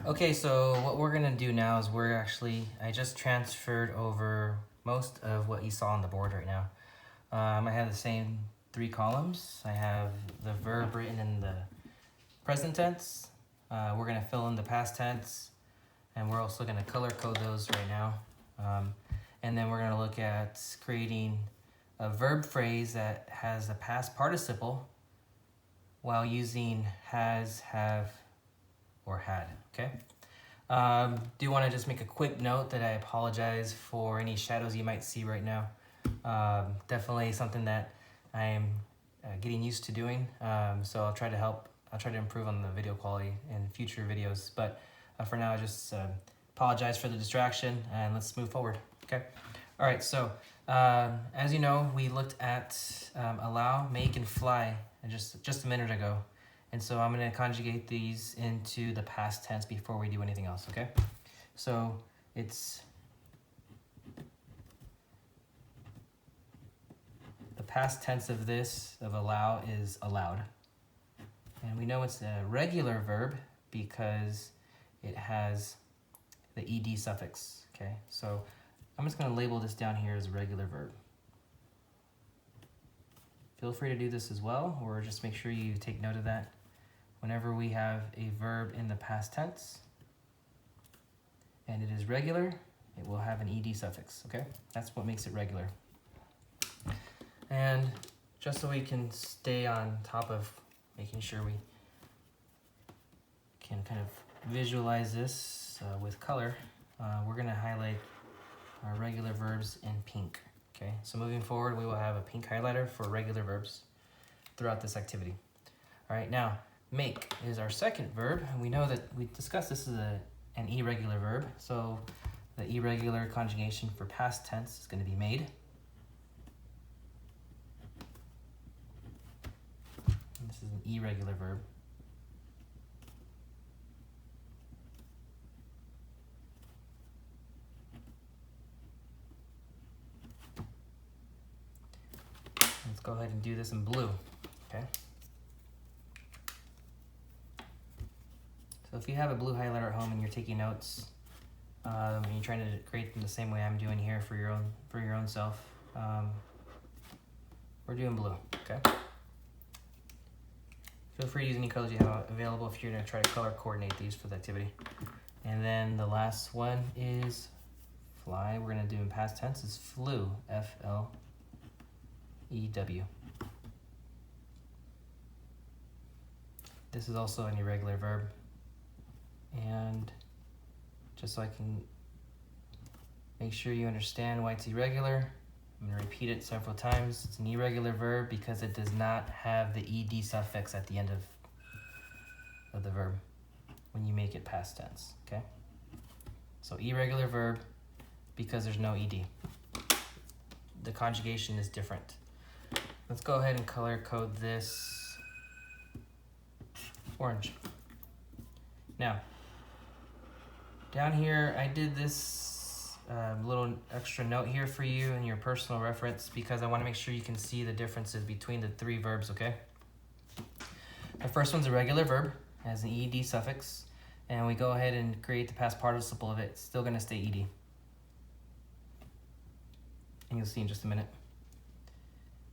Okay, so what we're gonna do now is I just transferred over most of what you saw on the board right now. I have the same 3 columns. I have the verb written in the present tense. We're gonna fill in the past tense, and we're also gonna color code those right now. And then we're gonna look at creating a verb phrase that has a past participle while using has, have, or had, okay? Do want to just make a quick note that I apologize for any shadows you might see right now. Definitely something that I am getting used to doing, so I'll try to improve on the video quality in future videos, but for now I just apologize for the distraction, and let's move forward, okay? All right, so as you know, we looked at allow, make, and fly just a minute ago. And so I'm going to conjugate these into the past tense before we do anything else, okay? So it's the past tense of allow is allowed. And we know it's a regular verb because it has the ed suffix, okay? So I'm just going to label this down here as a regular verb. Feel free to do this as well, or just make sure you take note of that. Whenever we have a verb in the past tense and it is regular, it will have an ed suffix, okay? That's what makes it regular. And just so we can stay on top of making sure we can kind of visualize this with color, we're gonna highlight our regular verbs in pink, okay? So moving forward, we will have a pink highlighter for regular verbs throughout this activity. All right, now, make is our second verb, and we know that we discussed this is an irregular verb, so the irregular conjugation for past tense is going to be made. And this is an irregular verb. Let's go ahead and do this in blue, okay? So if you have a blue highlighter at home and you're taking notes, and you're trying to create them the same way I'm doing here for your own self, we're doing blue, okay? Feel free to use any colors you have available if you're gonna try to color coordinate these for the activity. And then the last one is fly. We're gonna do in past tense is flew, F-L-E-W. This is also an irregular verb. And just so I can make sure you understand why it's irregular, I'm going to repeat it several times. It's an irregular verb because it does not have the ed suffix at the end of the verb when you make it past tense, okay? So irregular verb because there's no ed. The conjugation is different. Let's go ahead and color code this orange. Now, down here, I did this little extra note here for you in your personal reference because I want to make sure you can see the differences between the 3 verbs, okay? The first one's a regular verb, has an ed suffix, and we go ahead and create the past participle of it. It's still going to stay ed. And you'll see in just a minute.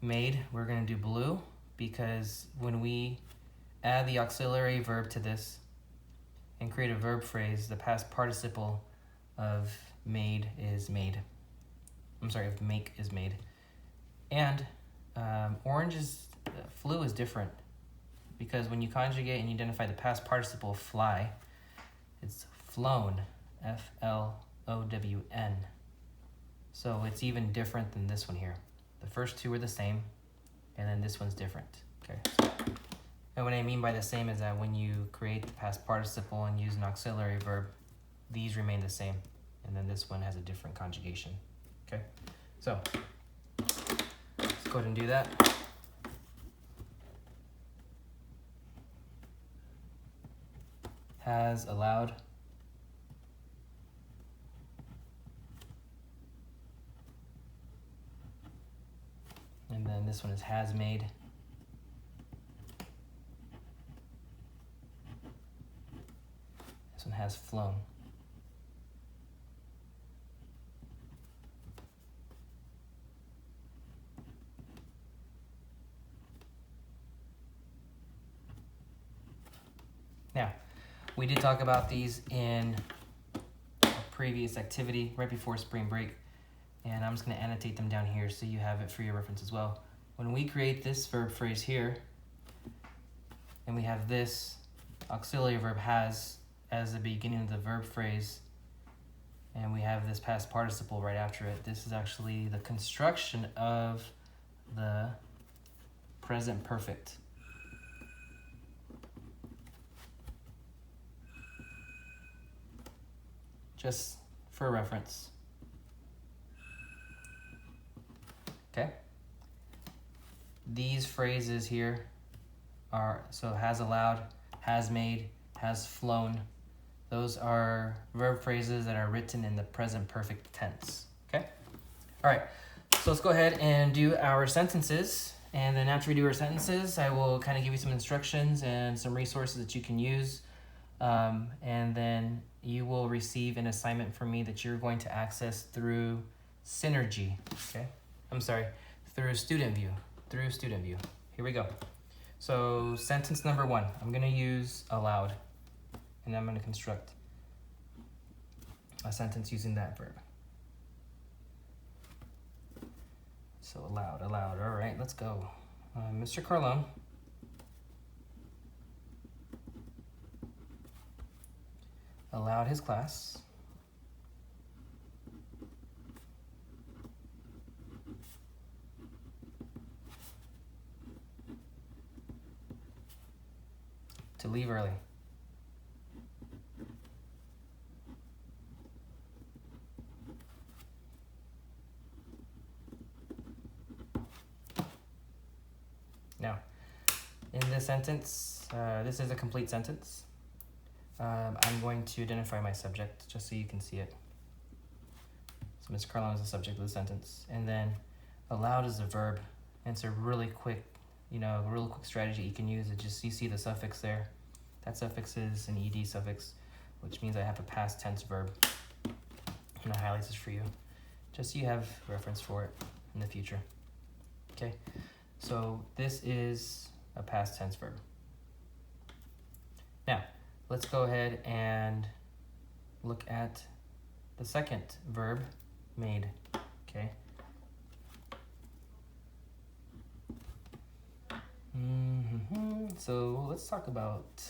Made, we're going to do blue because when we add the auxiliary verb to this, and create a verb phrase, the past participle of made is made. I'm sorry, of make is made. And flew is different because when you conjugate and you identify the past participle fly, it's flown, F-L-O-W-N. So it's even different than this one here. The first 2 are the same, and then this one's different, okay? And what I mean by the same is that when you create the past participle and use an auxiliary verb, these remain the same. And then this one has a different conjugation. Okay? So, let's go ahead and do that. Has allowed. And then this one is has made. has flown. Now, we did talk about these in a previous activity right before spring break, and I'm just going to annotate them down here so you have it for your reference as well. When we create this verb phrase here, and we have this auxiliary verb has as the beginning of the verb phrase, and we have this past participle right after it, this is actually the construction of the present perfect. Just for reference. Okay? These phrases here are, so has allowed, has made, has flown. Those are verb phrases that are written in the present perfect tense. Okay? All right. So let's go ahead and do our sentences. And then after we do our sentences, I will kind of give you some instructions and some resources that you can use. And then you will receive an assignment from me that you're going to access through Synergy. Okay? I'm sorry, through Student View. Through Student View. Here we go. So sentence number 1, I'm going to use allowed. And I'm going to construct a sentence using that verb. So allowed. All right, let's go. Mr. Carlon allowed his class to leave early. Now, in this sentence, this is a complete sentence. I'm going to identify my subject just so you can see it. So Ms. Carlon is the subject of the sentence. And then allowed is a verb. And it's a really quick, real quick strategy you can use. It just, you see the suffix there. That suffix is an ed suffix, which means I have a past tense verb. And I highlight this for you, just so you have reference for it in the future. Okay, so this is a past tense verb. Now, let's go ahead and look at the second verb, made. Okay. So let's talk about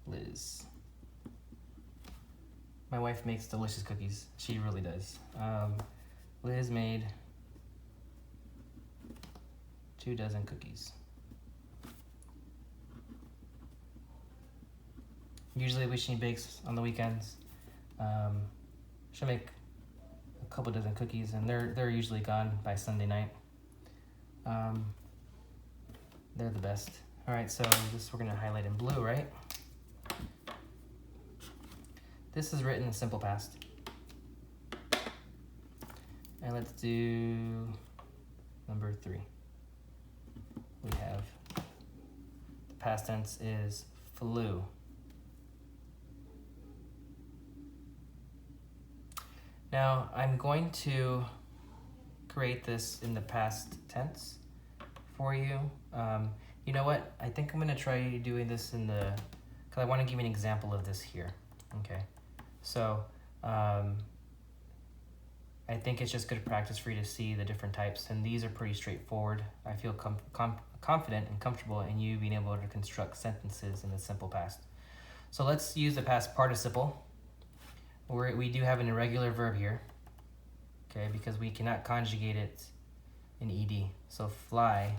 Liz. My wife makes delicious cookies. She really does. Liz made 2 dozen cookies. Usually she bakes on the weekends. She'll make a couple dozen cookies, and they're usually gone by Sunday night. They're the best. All right, so this we're gonna highlight in blue, right? This is written in simple past. And let's do number 3. We have the past tense is flew. Now, I'm going to create this in the past tense for you. You know what? I think I'm gonna try doing this because I want to give you an example of this here. Okay, so I think it's just good practice for you to see the different types, and these are pretty straightforward. I feel confident and comfortable in you being able to construct sentences in the simple past. So let's use the past participle. We do have an irregular verb here, okay, because we cannot conjugate it in ed. So fly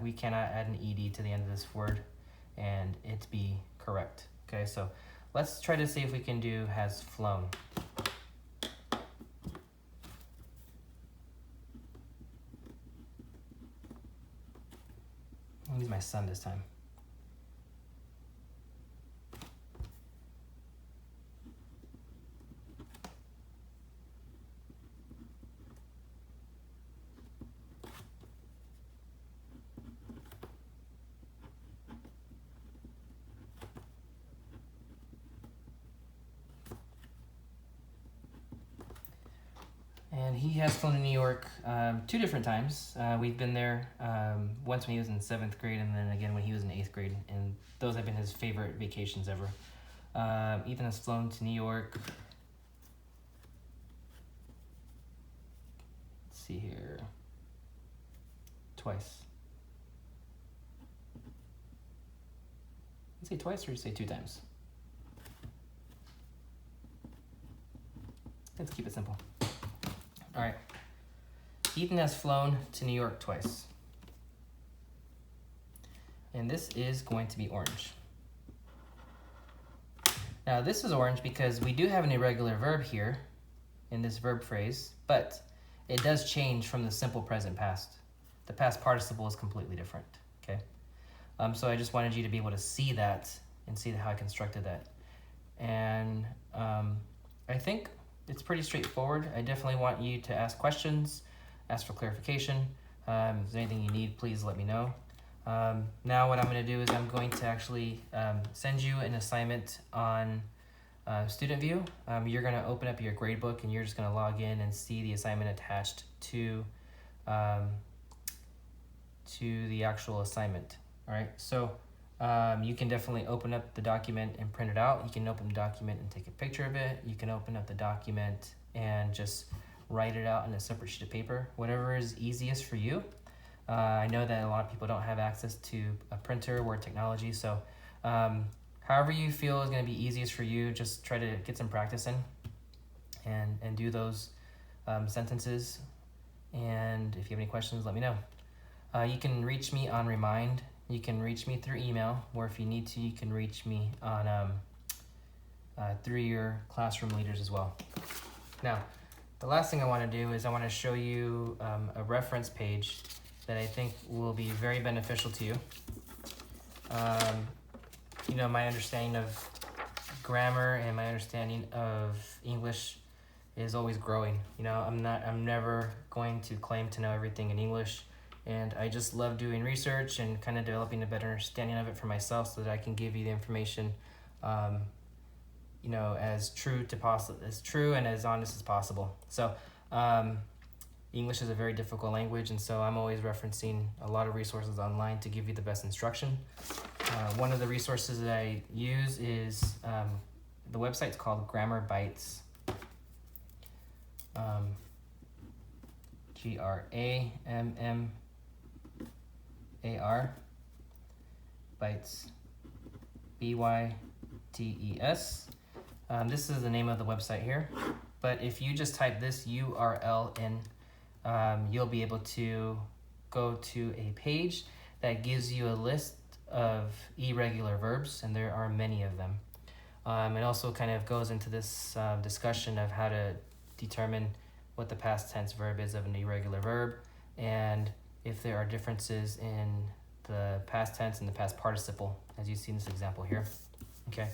we cannot add an ed to the end of this word and it be correct. Okay, so let's try to see if we can do has flown. I'll use my son this time. And he has flown to New York 2 different times. We've been there once when he was in 7th grade and then again when he was in 8th grade. And those have been his favorite vacations ever. Ethan has flown to New York. Let's see here. Twice. Did you say twice or did you say 2 times? Let's keep it simple. All right. Ethan has flown to New York twice. And this is going to be orange. Now this is orange because we do have an irregular verb here in this verb phrase, but it does change from the simple present past. The past participle is completely different, okay? So I just wanted you to be able to see that and see how I constructed that. And I think it's pretty straightforward. I definitely want you to ask questions, ask for clarification. If there's anything you need, please let me know. Now what I'm going to do is I'm going to actually send you an assignment on Student View. You're going to open up your gradebook and you're just going to log in and see the assignment attached to the actual assignment. All right, so you can definitely open up the document and print it out. You can open the document and take a picture of it. You can open up the document and just write it out on a separate sheet of paper, whatever is easiest for you. I know that a lot of people don't have access to a printer or technology, so however you feel is going to be easiest for you, just try to get some practice in and do those sentences. And if you have any questions, let me know. You can reach me on Remind. You can reach me through email, or if you need to, you can reach me on through your classroom leaders as well. Now, the last thing I want to do is I want to show you a reference page that I think will be very beneficial to you. You know, my understanding of grammar and my understanding of English is always growing. You know, I'm never going to claim to know everything in English. And I just love doing research and kind of developing a better understanding of it for myself so that I can give you the information, you know, as true and as honest as possible. So English is a very difficult language, and so I'm always referencing a lot of resources online to give you the best instruction. One of the resources that I use is the website's called Grammar Bytes. GRAMMAR Bytes, BYTES. This is the name of the website here, but if you just type this URL in, you'll be able to go to a page that gives you a list of irregular verbs, and there are many of them. It also kind of goes into this discussion of how to determine what the past tense verb is of an irregular verb, and if there are differences in the past tense and the past participle, as you see in this example here. Okay,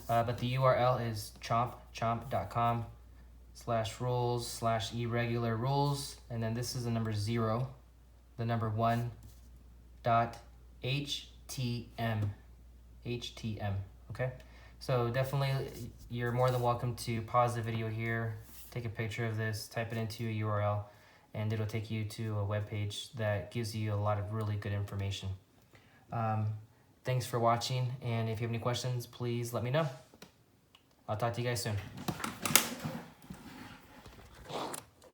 but the URL is chomp.com/rules/irregular rules, and then this is the number 0, the number 1.htm. Okay, so definitely you're more than welcome to pause the video here, take a picture of this, type it into your URL, and it'll take you to a web page that gives you a lot of really good information. Thanks for watching, and if you have any questions, please let me know. I'll talk to you guys soon.